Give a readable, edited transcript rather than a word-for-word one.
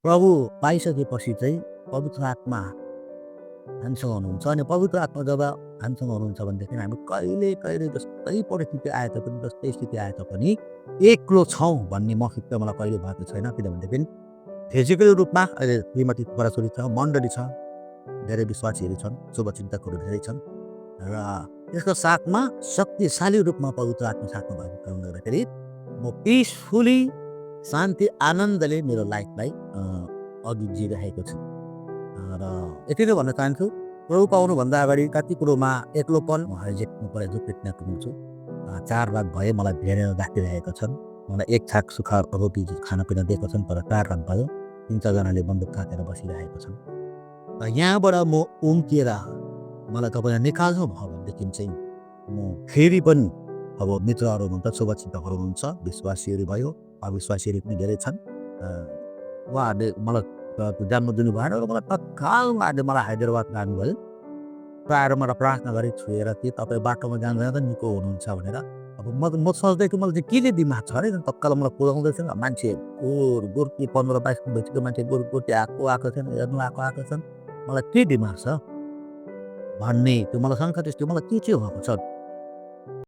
प्रभु पाइसकेपछि चाहिँ पवित्र आत्मा हामीसँग हुनुहुन्छ अनि पवित्र आत्मा जब हामीसँग हुनुहुन्छ भनेदेखि हामी कहिले कहिले जस्तै परिस्थिति आए तापनि जस्तै स्थिति आए तापनि एक्लो छौँ भन्ने महत्त्व मलाई कहिले भएको छैन। किनभनेदेखि फिजिकल रूपमा अहिले श्रीमती छोराछोरी छ, मण्डली छ, धेरै विश्वासीहरू छन्, शुभचिन्तकहरू धेरै छन् र त्यसको साथमा शक्तिशाली रूपमा पवित्र आत्मा साथमा भएको कारणले गर्दाखेरि म पिसफुली शान्ति आनन्दले मेरो लाइफलाई अघि जिइरहेको छु। र यति नै भन्न चाहन्छु, प्रभु पाउनुभन्दा अगाडि कति कुरोमा एक्लोपन म झेक्नु परेको कृतज्ञ हुन्छु। 4 रात भए मलाई घेरेर राखिरहेका छन्। मलाई एक छाक सुख रोटी खानापिना दिएको छन्, तर 4 रात भयो 3-4 जनाले बन्दुक थाकेर बसिरहेको छन्। र यहाँबाट म उम्किएर मलाई तपाईँले निकाल्नु भयो भनेदेखि चाहिँ म फेरि पनि अब मित्रहरू हुनुहुन्छ, शुभचिन्तकहरू हुनुहुन्छ, विश्वासीहरू भयो, अविश्वासीहरू पनि धेरै छन्। उहाँहरूले मलाई जन्म दिनुभएन र मलाई तत्काल उहाँहरूले मलाई हैदराबाद लानुभयो र आएर मलाई प्रार्थना गरी छोएर कि तपाईँ बाटोमा जाँदा जाँदा निको हुनुहुन्छ भनेर। अब म सोच्दै थिएँ मलाई चाहिँ के चाहिँ दिमाग छ अरे तत्काल मलाई कुदाउँदै थियो मान्छे गोर्की 15-22 भइसक्यो मान्छे गोर्की आएको छैन, हेर्नु आएको छन्। मलाई के दिमाग छ भन्ने त्यो मलाई शङ्का त्यस्तो मलाई के चाहिँ भएको छ